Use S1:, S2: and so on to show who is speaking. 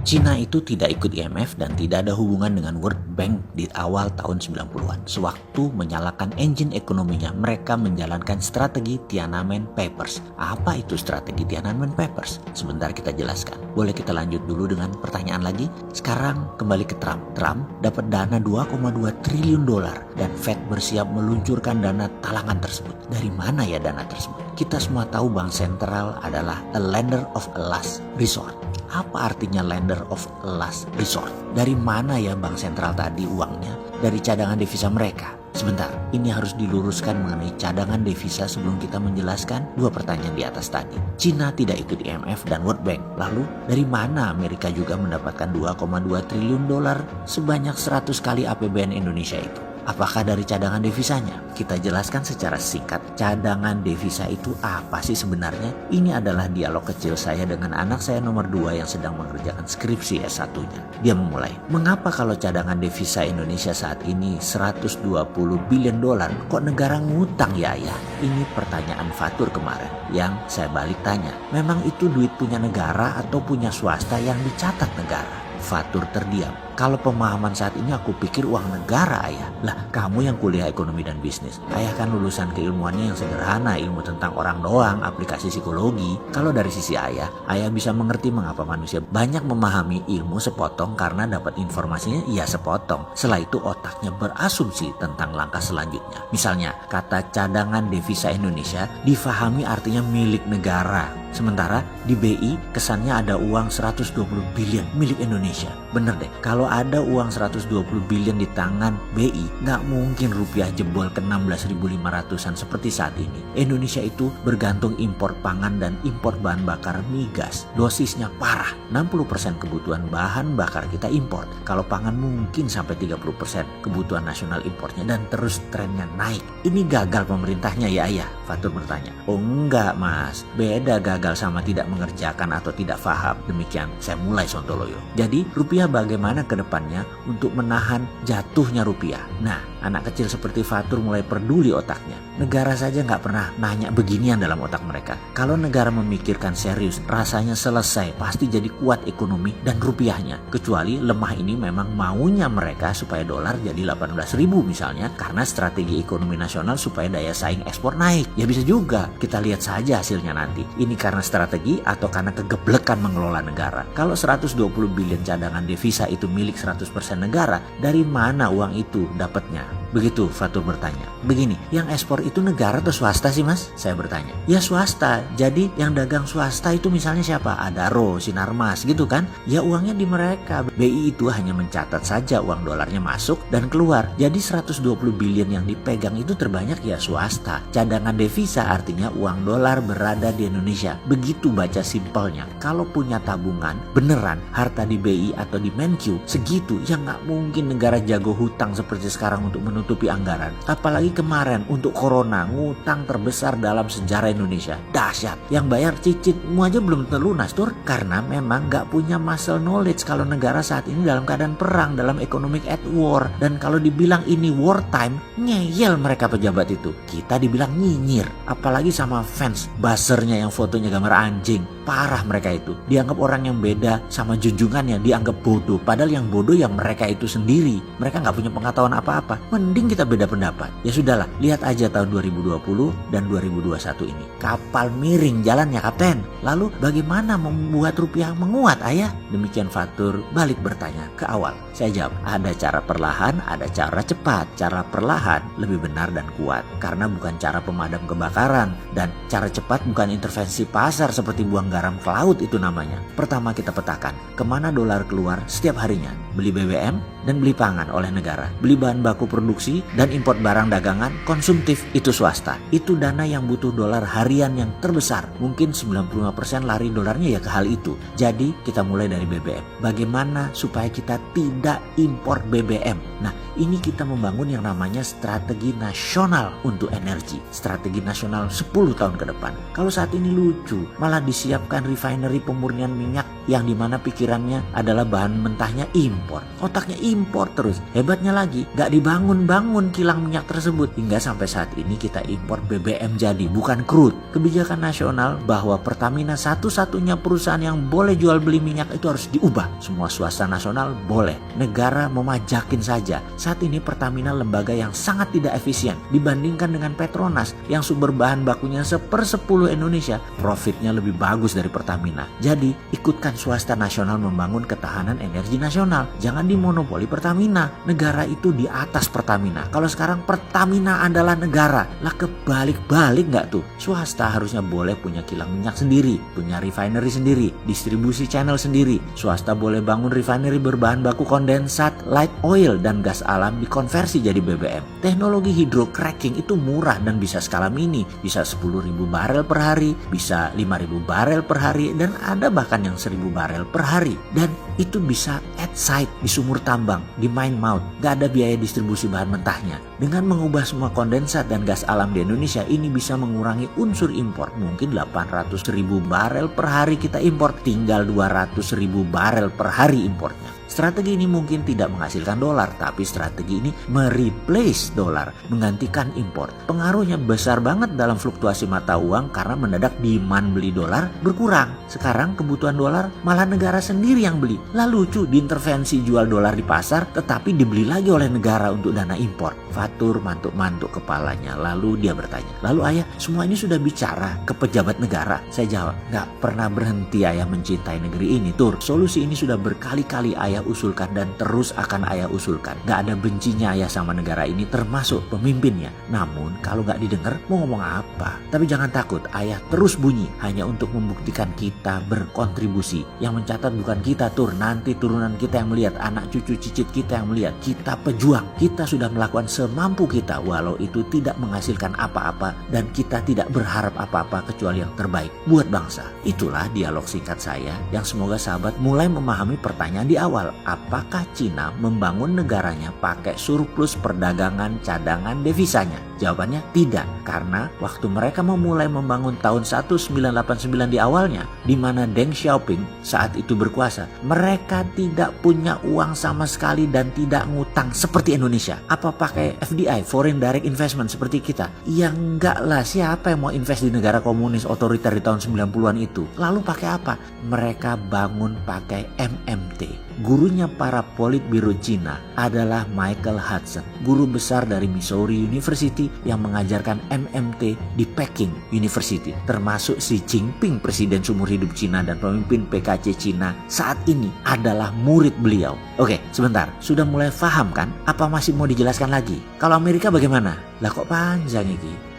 S1: Cina itu tidak ikut IMF dan tidak ada hubungan dengan World Bank di awal tahun 90-an. Sewaktu menyalakan engine ekonominya, mereka menjalankan strategi Tiananmen Papers. Apa itu strategi Tiananmen Papers? Sebentar kita jelaskan. Boleh kita lanjut dulu dengan pertanyaan lagi? Sekarang kembali ke Trump. Trump dapat dana 2,2 triliun dolar dan Fed bersiap meluncurkan dana talangan tersebut. Dari mana ya dana tersebut? Kita semua tahu bank sentral adalah a lender of a last resort. Apa artinya lender of last resort? Dari mana ya bank sentral tadi uangnya? Dari cadangan devisa mereka. Sebentar, ini harus diluruskan mengenai cadangan devisa sebelum kita menjelaskan dua pertanyaan di atas tadi. Cina tidak ikut IMF dan World Bank. Lalu, dari mana Amerika juga mendapatkan 2,2 triliun dolar sebanyak 100 kali APBN Indonesia itu? Apakah dari cadangan devisanya? Kita jelaskan secara singkat, cadangan devisa itu apa sih sebenarnya? Ini adalah dialog kecil saya dengan anak saya nomor 2 yang sedang mengerjakan skripsi S1-nya. Dia memulai, mengapa kalau cadangan devisa Indonesia saat ini 120 billion dolar, kok negara ngutang ya ayah? Ini pertanyaan Fatur kemarin yang saya balik tanya, memang itu duit punya negara atau punya swasta yang dicatat negara? Fatur terdiam. Kalau pemahaman saat ini aku pikir uang negara ayah. Lah kamu yang kuliah ekonomi dan bisnis. Ayah kan lulusan keilmuannya yang sederhana, ilmu tentang orang doang, aplikasi psikologi. Kalau dari sisi ayah bisa mengerti mengapa manusia banyak memahami ilmu sepotong karena dapat informasinya ia sepotong. Setelah itu otaknya berasumsi tentang langkah selanjutnya. Misalnya kata cadangan devisa Indonesia difahami artinya milik negara. Sementara di BI kesannya ada uang 120 billion milik Indonesia. Bener deh, kalau ada uang 120 billion di tangan BI, nggak mungkin rupiah jebol ke 16.500-an seperti saat ini. Indonesia itu bergantung impor pangan dan impor bahan bakar migas. Dosisnya parah, 60% kebutuhan bahan bakar kita impor. Kalau pangan mungkin sampai 30% kebutuhan nasional impornya dan terus trennya naik. Ini gagal pemerintahnya ya ayah? Fatur bertanya. Oh enggak mas, beda gagal sama tidak mengerjakan atau tidak paham. Demikian saya mulai sontoloyo. Jadi rupiah bagaimana ke depannya untuk menahan jatuhnya rupiah? Nah, anak kecil seperti Fatur mulai peduli otaknya. Negara saja nggak pernah nanya beginian dalam otak mereka. Kalau negara memikirkan serius, rasanya selesai, pasti jadi kuat ekonomi dan rupiahnya. Kecuali lemah ini memang maunya mereka supaya dolar jadi 18.000 misalnya, karena strategi ekonomi nasional supaya daya saing ekspor naik. Ya bisa juga, kita lihat saja hasilnya nanti. Ini karena strategi atau karena kegeblekan mengelola negara. Kalau 120 billion cadangan devisa itu milik 100% negara, dari mana uang itu dapatnya? Begitu Fatur bertanya. Begini, yang ekspor itu negara atau swasta sih mas? Saya bertanya. Ya swasta, jadi yang dagang swasta itu misalnya siapa? Adaro, Sinarmas gitu kan? Ya uangnya di mereka. BI itu hanya mencatat saja uang dolarnya masuk dan keluar. Jadi 120 billion yang dipegang itu terbanyak ya swasta. Cadangan devisa artinya uang dolar berada di Indonesia. Begitu baca simpelnya. Kalau punya tabungan beneran harta di BI atau di Menkyu segitu, ya nggak mungkin negara jago hutang seperti sekarang untuk menutupi anggaran. Apalagi kemarin untuk corona, ngutang terbesar dalam sejarah Indonesia. Dahsyat. Yang bayar cicitmu aja belum terlunas tur, karena memang nggak punya muscle knowledge kalau negara saat ini dalam keadaan perang, dalam economic at war. Dan kalau dibilang ini war time, ngeyel mereka pejabat itu. Kita dibilang nyinyir, apalagi sama fans buzzernya yang fotonya gambar anjing. Parah mereka itu. Dianggap orang yang beda sama junjungannya, dianggap bodoh. Padahal yang bodoh ya mereka itu sendiri. Mereka nggak punya pengetahuan apa-apa. Mending kita beda pendapat. Ya sudahlah, lihat aja tahun 2020 dan 2021 ini. Kapal miring jalannya kapten. Lalu bagaimana membuat rupiah menguat ayah? Demikian Fatur balik bertanya ke awal. Saya jawab, ada cara perlahan, ada cara cepat. Cara perlahan lebih benar dan kuat. Karena bukan cara pemadam kebakaran. Dan cara cepat bukan intervensi pasar seperti buang garam ke laut itu namanya. Pertama kita petakan, kemana dolar keluar setiap harinya. Beli BBM dan beli pangan oleh negara. Beli bahan baku produksi dan import barang dagangan konsumtif itu swasta. Itu dana yang butuh dolar harian yang terbesar. Mungkin 95% lari dolarnya ya ke hal itu. Jadi kita mulai dari BBM. Bagaimana supaya kita tidak impor BBM? Nah, ini kita membangun yang namanya strategi nasional untuk energi. Strategi nasional 10 tahun ke depan. Kalau saat ini lucu, malah disiapkan refinery pemurnian minyak yang dimana pikirannya adalah bahan mentahnya impor. Otaknya impor terus. Hebatnya lagi, gak dibangun-bangun kilang minyak tersebut. Hingga sampai saat ini kita impor BBM jadi, bukan crude. Kebijakan nasional bahwa Pertamina satu-satunya perusahaan yang boleh jual beli minyak itu harus diubah. Semua swasta nasional boleh. Negara memajakin saja. Saat ini Pertamina lembaga yang sangat tidak efisien dibandingkan dengan Petronas yang sumber bahan bakunya 1/10 Indonesia. Profitnya lebih bagus dari Pertamina. Jadi ikutkan swasta nasional membangun ketahanan energi nasional. Jangan dimonopoli Pertamina. Negara itu di atas Pertamina. Kalau sekarang Pertamina adalah negara, lah kebalik-balik nggak tuh? Swasta harusnya boleh punya kilang minyak sendiri, punya refinery sendiri, distribusi channel sendiri. Swasta boleh bangun refinery berbahan baku kondensat, light oil, dan gas alam dikonversi jadi BBM. Teknologi hydrocracking itu murah dan bisa skala mini, bisa 10.000 barel per hari, bisa 5.000 barel per hari, dan ada bahkan yang 1.000 barel per hari. Dan itu bisa at site, di sumur tambang, di mine mouth, gak ada biaya distribusi bahan mentahnya. Dengan mengubah semua kondensat dan gas alam di Indonesia, ini bisa mengurangi unsur impor. Mungkin 800.000 barel per hari kita impor, tinggal 200.000 barel per hari importnya. Strategi ini mungkin tidak menghasilkan dolar, tapi strategi ini mereplace dolar, menggantikan impor. Pengaruhnya besar banget dalam fluktuasi mata uang karena mendadak demand beli dolar berkurang. Sekarang kebutuhan dolar malah negara sendiri yang beli. Lah lucu, diintervensi jual dolar di pasar tetapi dibeli lagi oleh negara untuk dana impor. Fatur mantuk-mantuk kepalanya, lalu dia bertanya, "Lalu ayah, semua ini sudah bicara ke pejabat negara?" Saya jawab, "Gak pernah berhenti ayah mencintai negeri ini, Tur. Solusi ini sudah berkali-kali ayah usulkan dan terus akan ayah usulkan. Gak ada bencinya ayah sama negara ini, termasuk pemimpinnya. Namun kalau gak didengar mau ngomong apa? Tapi jangan takut, ayah terus bunyi hanya untuk membuktikan kita berkontribusi. Yang mencatat bukan kita, Tur, nanti turunan kita yang melihat, anak cucu cicit kita yang melihat. Kita pejuang, kita sudah melakukan semampu kita walau itu tidak menghasilkan apa-apa dan kita tidak berharap apa-apa kecuali yang terbaik buat bangsa." Itulah dialog singkat saya yang semoga sahabat mulai memahami pertanyaan di awal. Apakah Cina membangun negaranya pakai surplus perdagangan cadangan devisanya? Jawabannya tidak, karena waktu mereka memulai membangun tahun 1989 di awalnya, di mana Deng Xiaoping saat itu berkuasa, mereka tidak punya uang sama sekali dan tidak ngutang seperti Indonesia. Apa pakai FDI, Foreign Direct Investment seperti kita? Ya enggak lah, siapa yang mau invest di negara komunis otoriter di tahun 90-an itu? Lalu pakai apa? Mereka bangun pakai MMT. Gurunya para politbiro Cina adalah Michael Hudson, guru besar dari Missouri University yang mengajarkan MMT di Peking University. Termasuk Xi Jinping, presiden seumur hidup Cina dan pemimpin PKC Cina saat ini adalah murid beliau. Oke, sebentar. Sudah mulai paham kan? Apa masih mau dijelaskan lagi? Kalau Amerika bagaimana? Lah kok panjang ini?